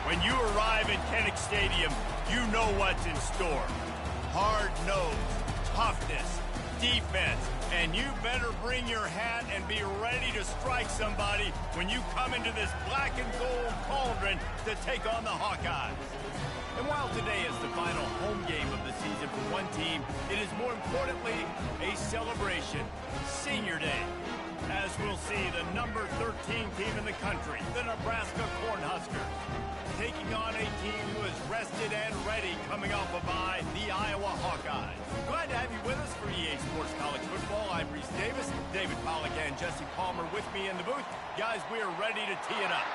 When you arrive at Kinnick Stadium, you know what's in store. Hard nose, toughness, defense, and you better bring your hat and be ready to strike somebody when you come into this black and gold cauldron to take on the Hawkeyes. And while today is the final home game of the season for one team, it is more importantly a celebration, Senior Day. As we'll see the number 13 team in the country, the Nebraska Cornhuskers, taking on a team who is rested and ready coming off a bye, the Iowa Hawkeyes. Glad to have you with us for EA Sports College Football. I'm Reese Davis, David Pollack and Jesse Palmer with me in the booth. Guys, we are ready to tee it up.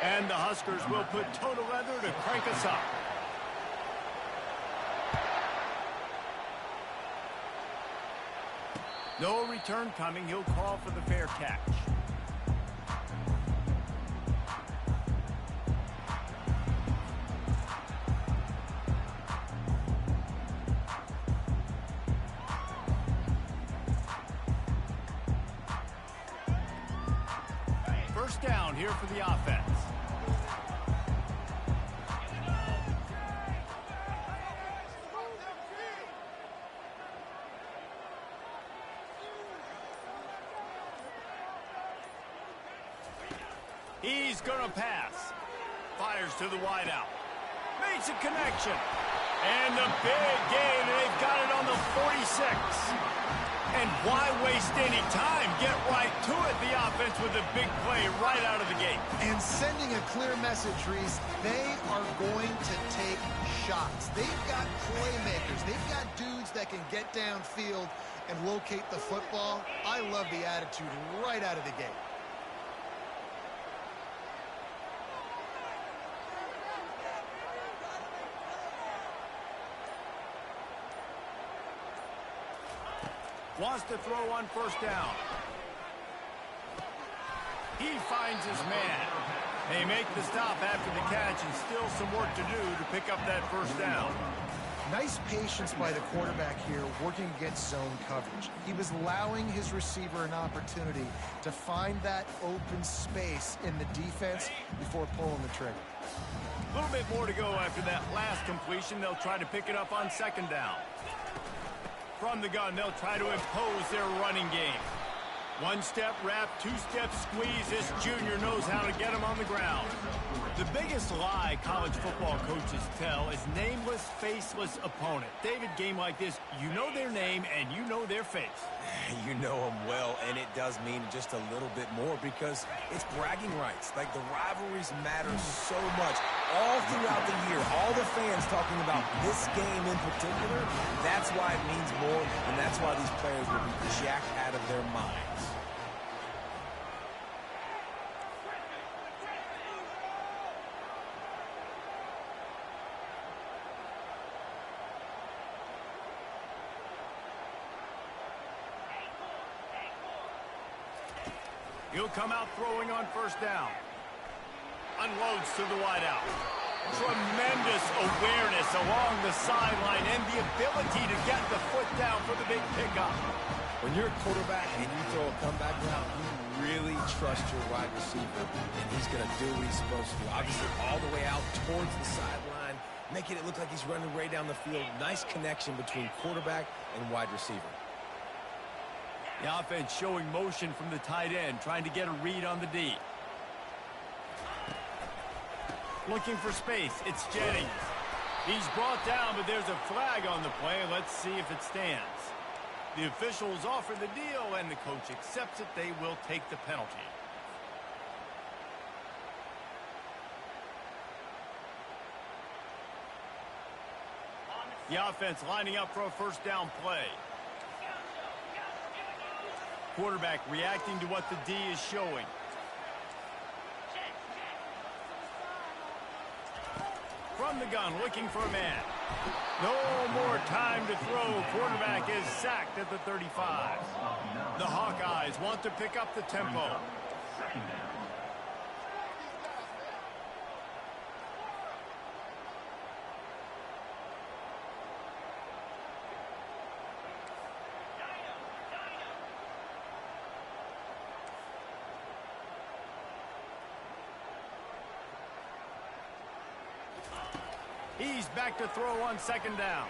And the Huskers will put toe to leather to crank us up. No return coming. He'll call for the fair catch. First down here for the offense. He's gonna pass. Fires to the wideout. Makes a connection. And the big gain. They've got it on the 46. And why waste any time? Get right to it, the offense, with a big play right out of the gate. And sending a clear message, Reese, they are going to take shots. They've got playmakers. They've got dudes that can get downfield and locate the football. I love the attitude right out of the gate. Wants to throw on first down. He finds his man. They make the stop after the catch and still some work to do to pick up that first down. Nice patience by the quarterback here working against zone coverage. He was allowing his receiver an opportunity to find that open space in the defense before pulling the trigger. A little bit more to go after that last completion. They'll try to pick it up on second down. From the gun, they'll try to impose their running game. One-step wrap, two-step squeeze. This junior knows how to get him on the ground. The biggest lie college football coaches tell is nameless, faceless opponent. David, game like this, you know their name and you know their face. You know them well, and it does mean just a little bit more because it's bragging rights. Like, the rivalries matter so much. All throughout the year, all the fans talking about this game in particular, that's why it means more, and that's why these players will be jacked out of their minds. He'll come out throwing on first down. Unloads to the wideout. Tremendous awareness along the sideline and the ability to get the foot down for the big pickup. When you're a quarterback and you throw a comeback route, you really trust your wide receiver, and he's going to do what he's supposed to do. Obviously, all the way out towards the sideline, making it look like he's running right down the field. Nice connection between quarterback and wide receiver. The offense showing motion from the tight end, trying to get a read on the D. Looking for space, it's Jennings. He's brought down, but there's a flag on the play. Let's see if it stands. The officials offer the deal, and the coach accepts it. They will take the penalty. The offense lining up for a first down play. Quarterback reacting to what the D is showing. From the gun, looking for a man. No more time to throw. Quarterback is sacked at the 35. The Hawkeyes want to pick up the tempo. He's back to throw on second down.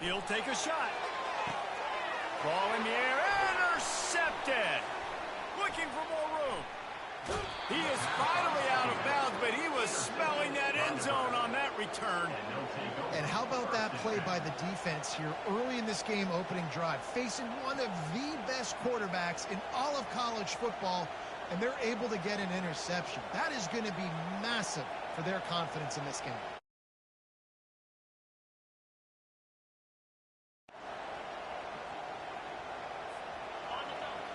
He'll take a shot. Ball in the air, intercepted. Looking for more room. He is finally out of bounds, but he was smelling that end zone on that return. And how about that play by the defense here early in this game opening drive, facing one of the best quarterbacks in all of college football, and they're able to get an interception. That is going to be massive for their confidence in this game.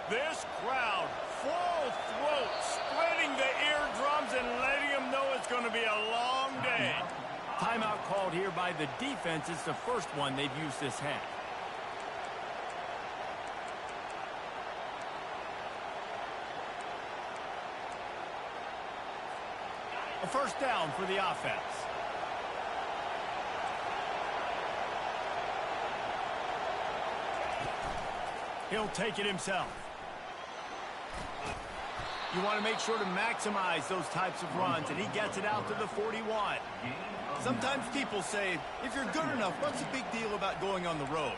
This crowd, full throat, splitting the eardrums and letting them know it's going to be a long day. Timeout called here by the defense. It's the first one they've used this half. A first down for the offense. He'll take it himself. You want to make sure to maximize those types of runs, and he gets it out to the 41. Sometimes people say, if you're good enough, what's the big deal about going on the road?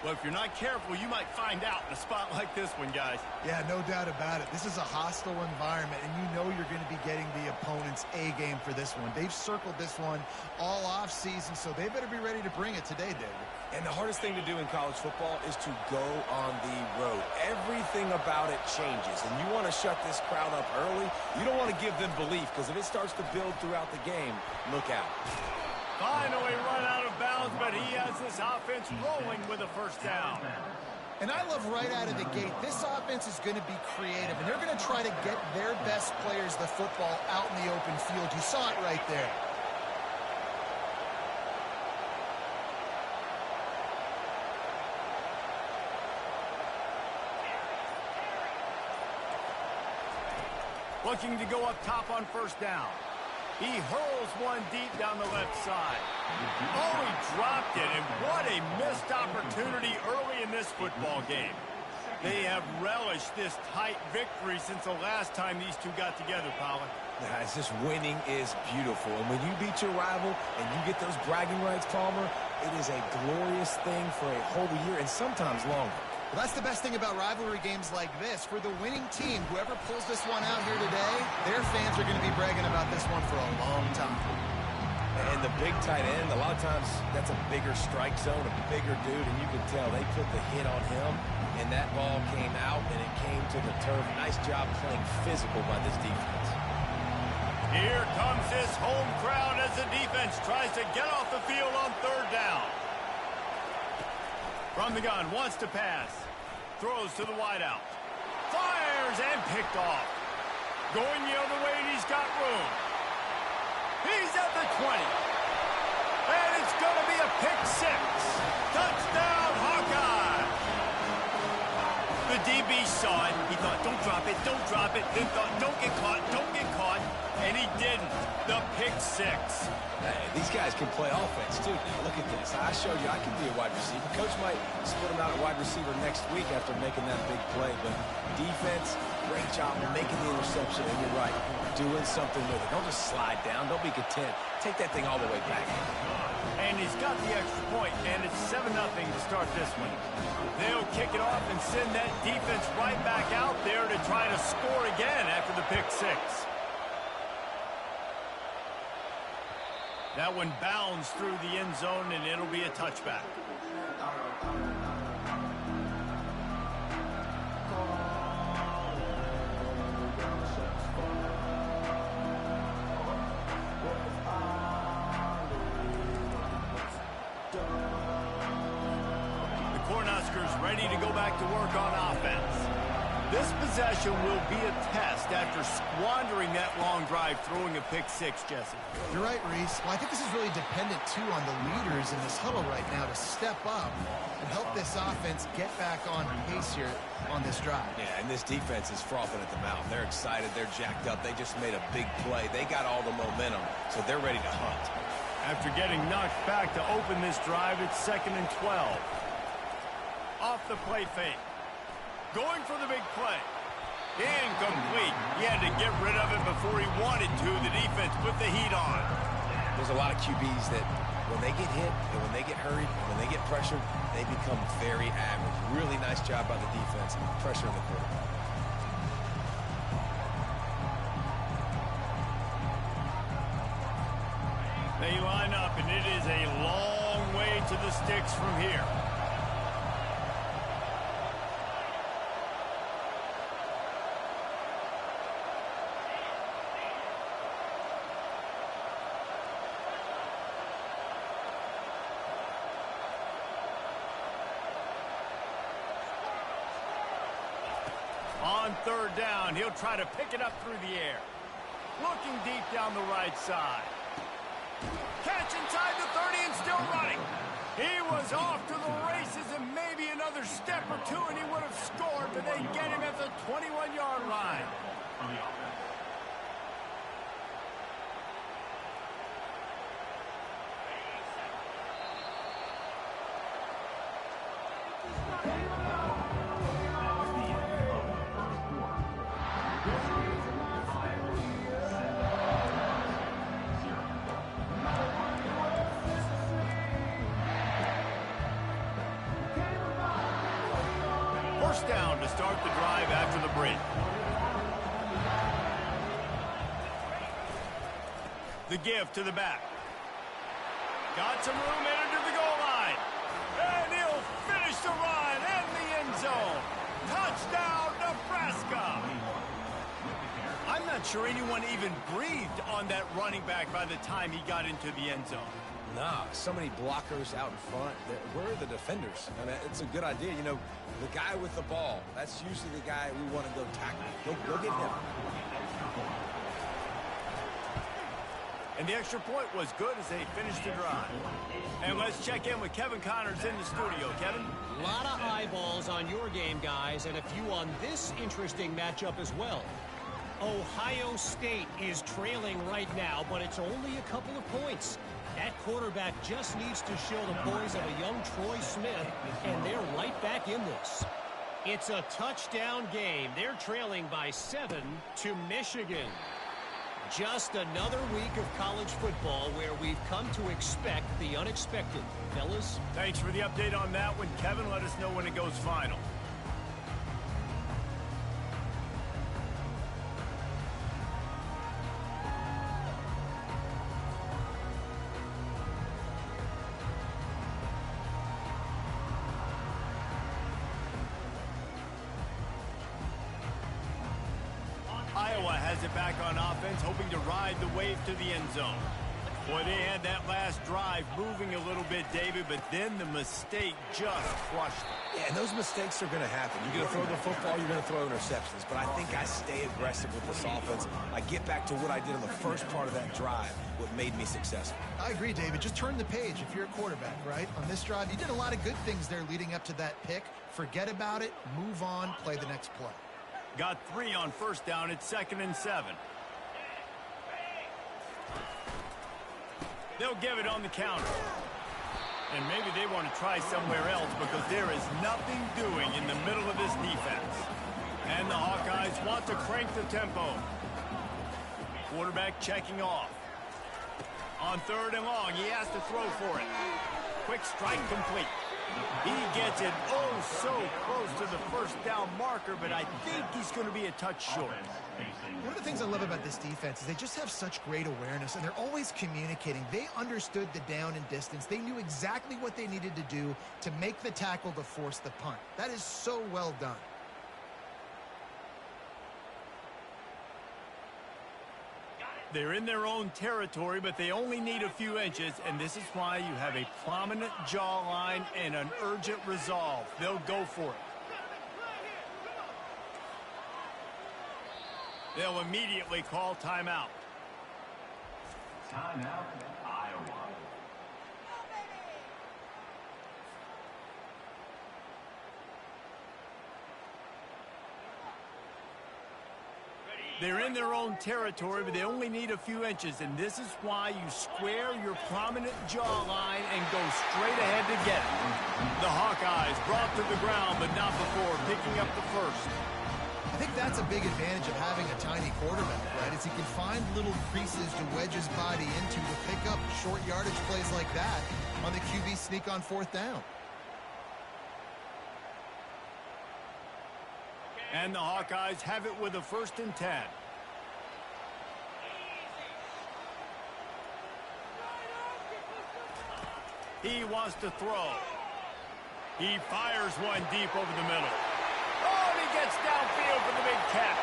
Well, if you're not careful, you might find out in a spot like this one, guys. Yeah, no doubt about it. This is a hostile environment, and you know you're going to be getting the opponent's A game for this one. They've circled this one all off season, so they better be ready to bring it today, David. And the hardest thing to do in college football is to go on the road. Everything about it changes, and you want to shut this crowd up early. You don't want to give them belief, because if it starts to build throughout the game, look out. Finally run out of bounds, but he has this offense rolling with a first down. And I love right out of the gate, this offense is going to be creative, and they're going to try to get their best players the football out in the open field. You saw it right there. Looking to go up top on first down. He hurls one deep down the left side. Oh, he dropped it, and what a missed opportunity early in this football game. They have relished this tight victory since the last time these two got together, Pollard. It's just winning is beautiful. And when you beat your rival and you get those bragging rights, Palmer, it is a glorious thing for a whole year and sometimes longer. Well, that's the best thing about rivalry games like this. For the winning team, whoever pulls this one out here today, their fans are going to be bragging about this one for a long time. And the big tight end, a lot of times that's a bigger strike zone, a bigger dude, and you can tell they put the hit on him, and that ball came out, and it came to the turf. Nice job playing physical by this defense. Here comes this home crowd as the defense tries to get off the field on third down. From the gun, wants to pass. Throws to the wideout. Fires and picked off. Going the other way, and he's got room. He's at the 20. And it's going to be a pick six. Touchdown, Hawkeye. The DB saw it. He thought, don't drop it, don't drop it. Then thought, don't get caught, don't get caught. And he didn't. The pick six. Hey, these guys can play offense, too. Now, look at this. I showed you I can be a wide receiver. Coach might split him out at wide receiver next week after making that big play. But defense, great job making the interception. And you're right, doing something with it. Don't just slide down. Don't be content. Take that thing all the way back. And he's got the extra point, and it's 7-0 to start this one. They'll kick it off and send that defense right back out there to try to score again after the pick six. That one bounds through the end zone, and it'll be a touchback. The Cornhuskers ready to go back to work on offense. This possession will be a test after squandering that long drive throwing a pick six, Jesse. You're right, Reese. Well, I think this is really dependent, too, on the leaders in this huddle right now to step up and help this offense get back on pace here on this drive. Yeah, and this defense is frothing at the mouth. They're excited. They're jacked up. They just made a big play. They got all the momentum, so they're ready to hunt. After getting knocked back to open this drive, it's 2nd and 12. Off the play fake. Going for the big play. Incomplete. He had to get rid of it before he wanted to. The defense put the heat on. There's a lot of QBs that when they get hit and when they get hurried and when they get pressured, they become very average. Really nice job by the defense, pressuring the quarterback. They line up, and it is a long way to the sticks from here. On third down, he'll try to pick it up through the air. Looking deep down the right side. Catch inside the 30 and still running. He was off to the races and maybe another step or two and he would have scored, but they get him at the 21-yard line. First down to start the drive after the break. The give to the back. Got some room headed to the goal line. And he'll finish the run in the end zone. Touchdown, Nebraska. I'm not sure anyone even breathed on that running back by the time he got into the end zone. Nah, so many blockers out in front. Where are the defenders? I mean, it's a good idea. You know, the guy with the ball, that's usually the guy we want to go tackle. Go get him. And the extra point was good as they finished the drive. And let's check in with Kevin Connors in the studio. Kevin? A lot of eyeballs on your game, guys, and a few on this interesting matchup as well. Ohio State is trailing right now, but it's only a couple of points. That quarterback just needs to show the poise of a young Troy Smith, and they're right back in this. It's a touchdown game. They're trailing by 7 to Michigan. Just another week of college football where we've come to expect the unexpected. Fellas? Thanks for the update on that one, Kevin. Let us know when it goes final. Iowa has it back on offense, hoping to ride the wave to the end zone. Boy, they had that last drive moving a little bit, David, but then the mistake just crushed them. Yeah, and those mistakes are going to happen. You're going to throw the football, you're going to throw interceptions. But I think I stay aggressive with this offense. I get back to what I did in the first part of that drive, what made me successful. I agree, David. Just turn the page if you're a quarterback, right? On this drive, you did a lot of good things there leading up to that pick. Forget about it, move on, play the next play. Got 3 on first down at 2nd and 7. They'll give it on the counter. And maybe they want to try somewhere else because there is nothing doing in the middle of this defense. And the Hawkeyes want to crank the tempo. Quarterback checking off. On 3rd and long, he has to throw for it. Quick strike complete. He gets it so close to the first down marker, but I think he's going to be a touch short. One of the things I love about this defense is they just have such great awareness, and they're always communicating. They understood the down and distance. They knew exactly what they needed to do to make the tackle to force the punt. That is so well done. They're in their own territory, but they only need a few inches, and this is why you have a prominent jawline and an urgent resolve. They'll go for it. They'll immediately call timeout. Timeout, Iowa. They're in their own territory, but they only need a few inches, and this is why you square your prominent jawline and go straight ahead to get it. The Hawkeyes brought to the ground, but not before picking up the first. I think that's a big advantage of having a tiny quarterback, right? Is he can find little creases to wedge his body into to pick up short yardage plays like that on the QB sneak on 4th down. And the Hawkeyes have it with a 1st and 10. He wants to throw. He fires one deep over the middle. Oh, and he gets downfield for the big catch.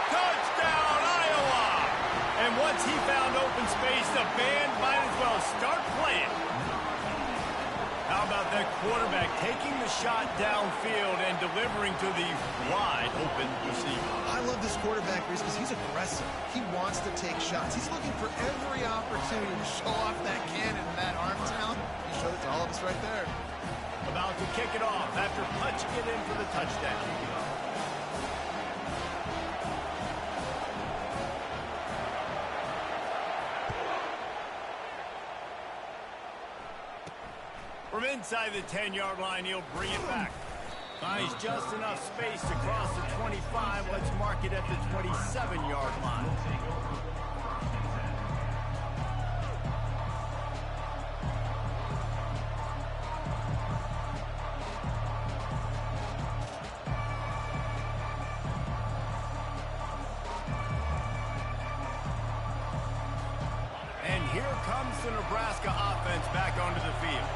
Touchdown, Iowa! And once he found open space, the band might as well start playing. How about that quarterback taking the shot downfield and delivering to the wide open receiver? I love this quarterback, Reese, because he's aggressive. He wants to take shots. He's looking for every opportunity to show off that cannon and that arm talent. He showed it to all of us right there. About to kick it off after punching it in for the touchdown. From inside the 10-yard line, he'll bring it back. Finds just enough space to cross the 25. Let's mark it at the 27-yard line. And here comes the Nebraska offense back onto the field.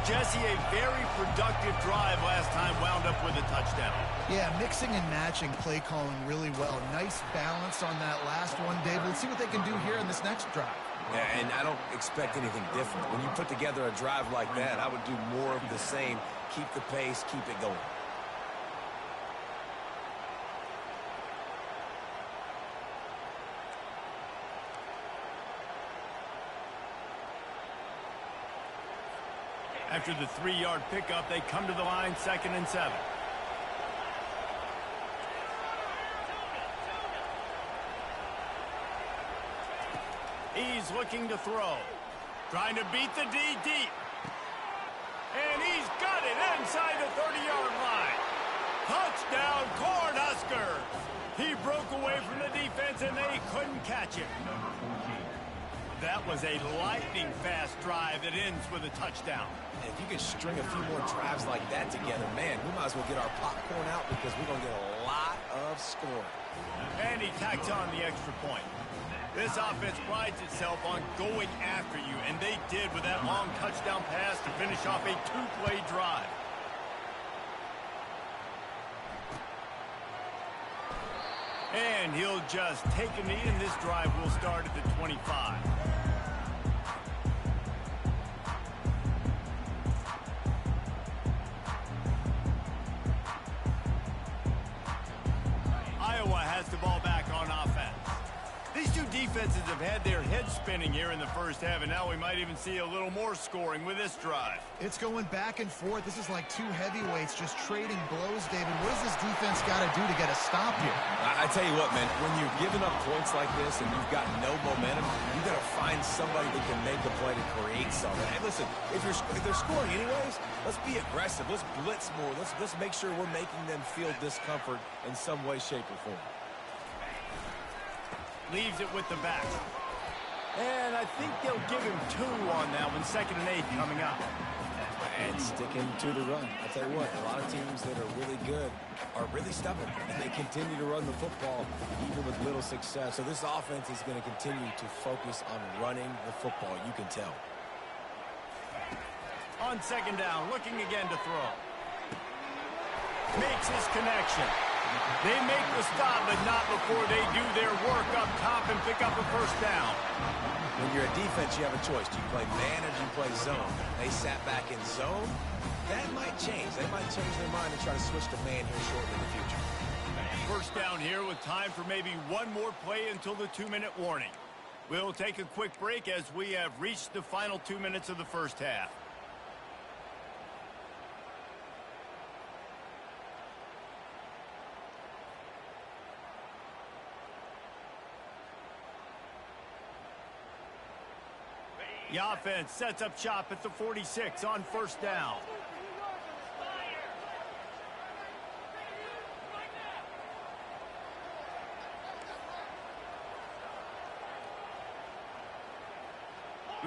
Jesse, a very productive drive last time, wound up with a touchdown. Yeah, mixing and matching play calling really well. Nice balance on that last one, Dave. Let's see what they can do here in this next drive. Yeah, and I don't expect anything different. When you put together a drive like that, I would do more of the same. Keep the pace, keep it going. After the 3-yard pickup, they come to the line, 2nd and 7. He's looking to throw. Trying to beat the D deep. And he's got it inside the 30-yard line. Touchdown, Cornhuskers! He broke away from the defense, and they couldn't catch him. That was a lightning-fast drive that ends with a touchdown. And if you can string a few more drives like that together, man, we might as well get our popcorn out because we're going to get a lot of scoring. And he tacks on the extra point. This offense prides itself on going after you, and they did with that long touchdown pass to finish off a 2-play drive. And he'll just take a knee, and this drive will start at the 25. Iowa has the ball back on offense. These two defenses have had their heads spinning here in the first half, and now we might even see a little more scoring with this drive. It's going back and forth. This is like two heavyweights just trading blows, David. What does this defense got to do to get a stop here? I tell you what, man, when you're giving up points like this and you've got no momentum, you got to find somebody that can make a play to create something. Hey, listen, if they're scoring anyways, let's be aggressive. Let's blitz more. Let's make sure we're making them feel discomfort in some way, shape, or form. Leaves it with the back. And I think they'll give him 2 on that one. 2nd and 8 coming up. And sticking to the run. I tell you what, a lot of teams that are really good are really stubborn, and they continue to run the football even with little success. So this offense is going to continue to focus on running the football. You can tell. On 2nd down, looking again to throw. Makes his connection. They make the stop, but not before they do their work up top and pick up a 1st down. When you're a defense, you have a choice. Do you play man or do you play zone? They sat back in zone. That might change. They might change their mind and try to switch to man here shortly in the future. 1st down here with time for maybe one more play until the 2-minute warning. We'll take a quick break as we have reached the final 2 minutes of the first half. The offense sets up shop at the 46 on 1st down.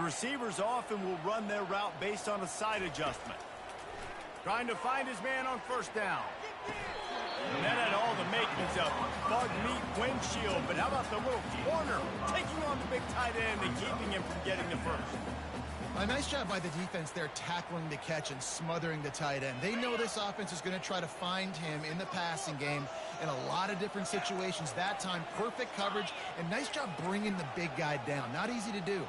receivers often will run their route based on a side adjustment. Trying to find his man on first down. And that had all the makings of bug meat windshield, but how about the little corner taking on the big tight end and keeping him from getting the first? A nice job by the defense there, tackling the catch and smothering the tight end. They know this offense is going to try to find him in the passing game in a lot of different situations. That time, perfect coverage, and nice job bringing the big guy down. Not easy to do.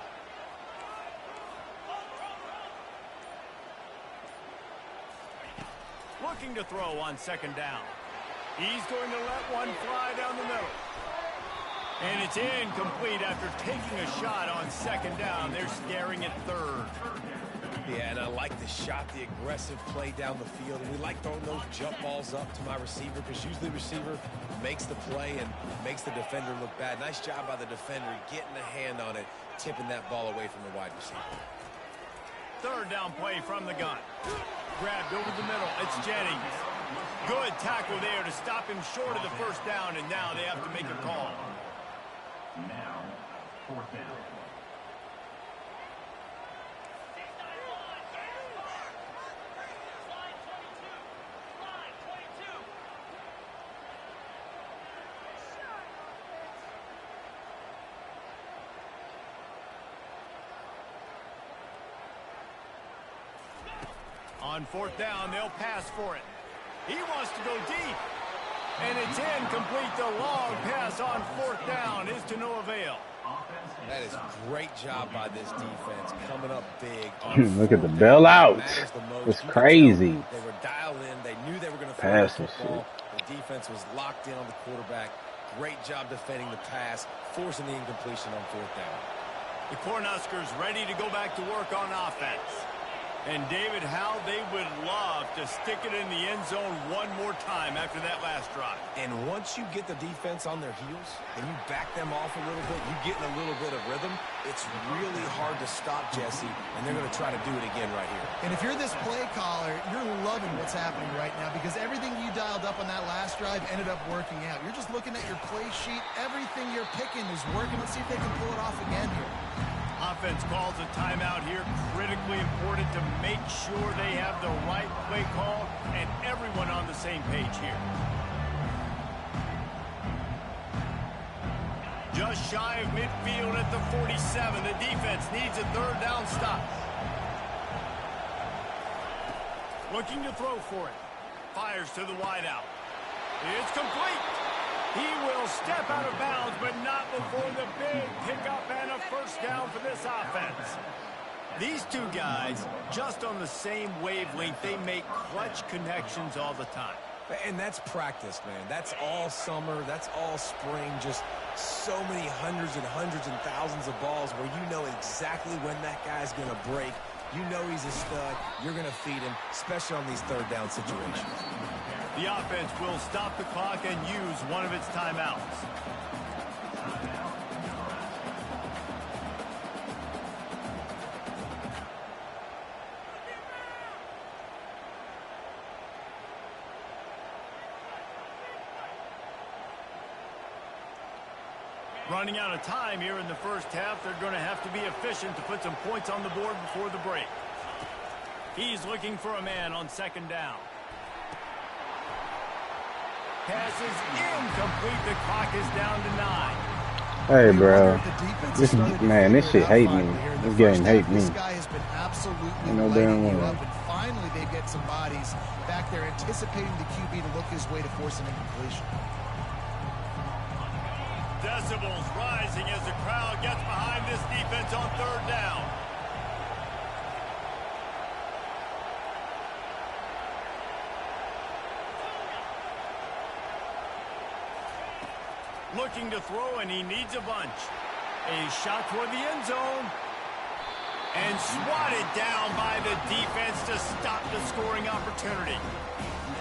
Looking to throw on second down. He's going to let one fly down the middle. And it's incomplete after taking a shot on second down. They're staring at third. Yeah, and I like the shot, the aggressive play down the field. And we like throwing those jump balls up to my receiver because usually the receiver makes the play and makes the defender look bad. Nice job by the defender getting a hand on it, tipping that ball away from the wide receiver. Third down play from the gun. Grabbed over the middle. It's Jennings. Good tackle there to stop him short of the first down, and now they have to make a call. Now, fourth down. On fourth down, they'll pass for it. He wants to go deep. And it's incomplete. The long pass on fourth down is to no avail. That is great job by this defense, coming up big. Look at the bailout. It's crazy. They were dialed in. They knew they were going to throw Pass the and football. The defense was locked in on the quarterback. Great job defending the pass, forcing the incompletion on fourth down. The Cornhuskers ready to go back to work on offense. And David, how they would love to stick it in the end zone one more time after that last drive. And once you get the defense on their heels and you back them off a little bit, you get in a little bit of rhythm, it's really hard to stop Jesse, and they're going to try to do it again right here. And if you're this play caller, you're loving what's happening right now because everything you dialed up on that last drive ended up working out. You're just looking at your play sheet. Everything you're picking is working. Let's see if they can pull it off again here. Offense calls a timeout here. Critically important to make sure they have the right play call and everyone on the same page here. Just shy of midfield at the 47. The defense needs a third down stop. Looking to throw for it. Fires to the wideout. It's complete. He will step out of bounds, but not before the big pickup and a first down for this offense. These two guys, just on the same wavelength, they make clutch connections all the time. And that's practice, man. That's all summer. That's all spring. Just so many hundreds and thousands of balls where you know exactly when that guy's going to break. You know he's a stud. You're going to feed him, especially on these third down situations. The offense will stop the clock and use one of its timeouts. Running out of time here in the first half. They're going to have to be efficient to put some points on the board before the break. He's looking for a man on second down. Pass is incomplete. The clock is down to 9. Hey, bro. This shit hate me. This game hate me. This guy has been absolutely no lighting damn you way. up, and finally they get some bodies back there anticipating the QB to look his way to force an incompletion. Decibels rising as the crowd gets behind this defense on third down. Looking to throw, and he needs a bunch. A shot toward the end zone. And swatted down by the defense to stop the scoring opportunity.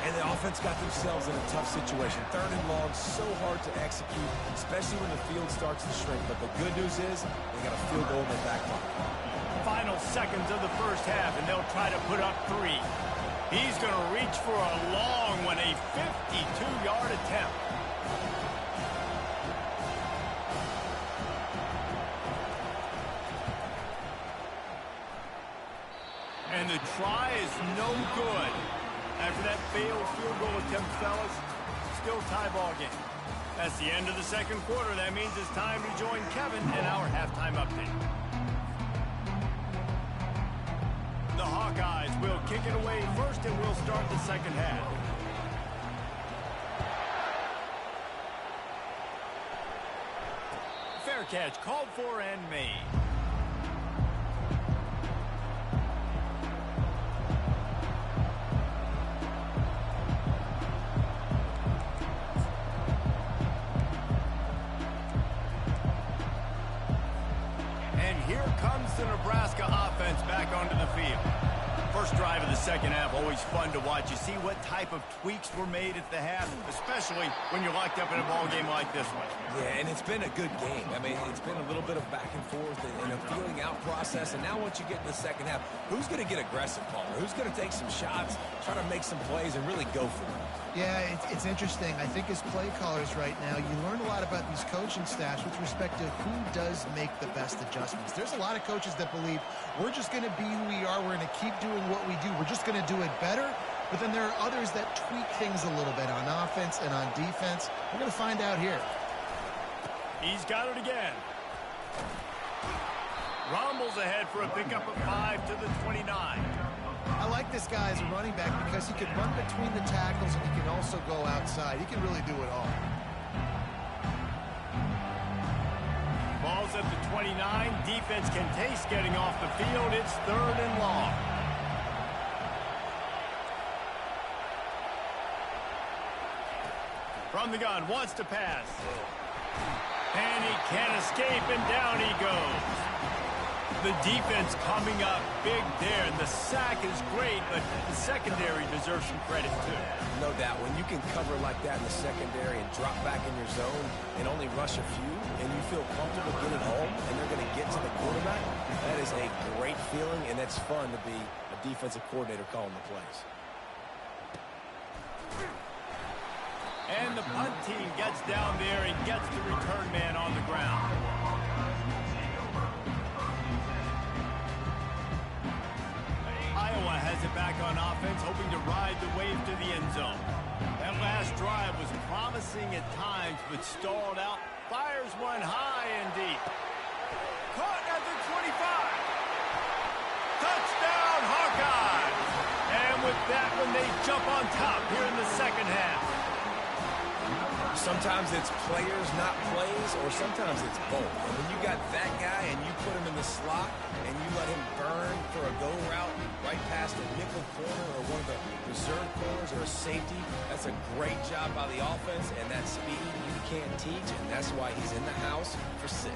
And the offense got themselves in a tough situation. Third and long, so hard to execute, especially when the field starts to shrink. But the good news is they got a field goal in their back pocket. Final seconds of the first half, and they'll try to put up 3. He's going to reach for a long one, a 52-yard attempt. And the try is no good. After that failed field goal attempt, fellas, still tie ball game. That's the end of the second quarter. That means it's time to join Kevin in our halftime update. The Hawkeyes will kick it away first, and we'll start the second half. Fair catch called for and made. And here comes the Nebraska offense back onto the field. First drive of the second half, always fun to watch. You see what type of tweaks were made at the half, especially when you're locked up in a ball game like this one. Yeah, and it's been a good game. I mean, it's been a little bit of back and forth and a feeling out process. And now once you get in the second half, who's going to get aggressive, Palmer? Who's going to take some shots, try to make some plays, and really go for it? Yeah, it's interesting. I think as play callers right now, you learn a lot about these coaching staffs with respect to who does make the best adjustments. There's a lot of coaches that believe we're just going to be who we are. We're going to keep doing what we do. We're just going to do it better. But then there are others that tweak things a little bit on offense and on defense. We're going to find out here. He's got it again. Rumbles ahead for a pickup of 5 to the 29. I like this guy as a running back because he can run between the tackles and he can also go outside. He can really do it all. Ball's at the 29. Defense can taste getting off the field. It's 3rd and long. From the gun, wants to pass. And he can't escape, and down he goes. The defense coming up big there, and the sack is great, but the secondary deserves some credit, too. No doubt. When you can cover like that in the secondary and drop back in your zone and only rush a few, and you feel comfortable getting home, and they're going to get to the quarterback, that is a great feeling, and it's fun to be a defensive coordinator calling the plays. And the punt team gets down there and gets the return man on the ground. Iowa has it back on offense, hoping to ride the wave to the end zone. That last drive was promising at times, but stalled out. Fires one high and deep. Caught at the 25. Touchdown, Hawkeyes! And with that one, they jump on top here in the second half. Sometimes it's players, not plays, or sometimes it's both. And when you got that guy and you put him in the slot and you let him burn for a go route right past a nickel corner or one of the reserve corners or a safety, that's a great job by the offense, and that speed you can't teach, and that's why he's in the house for 6.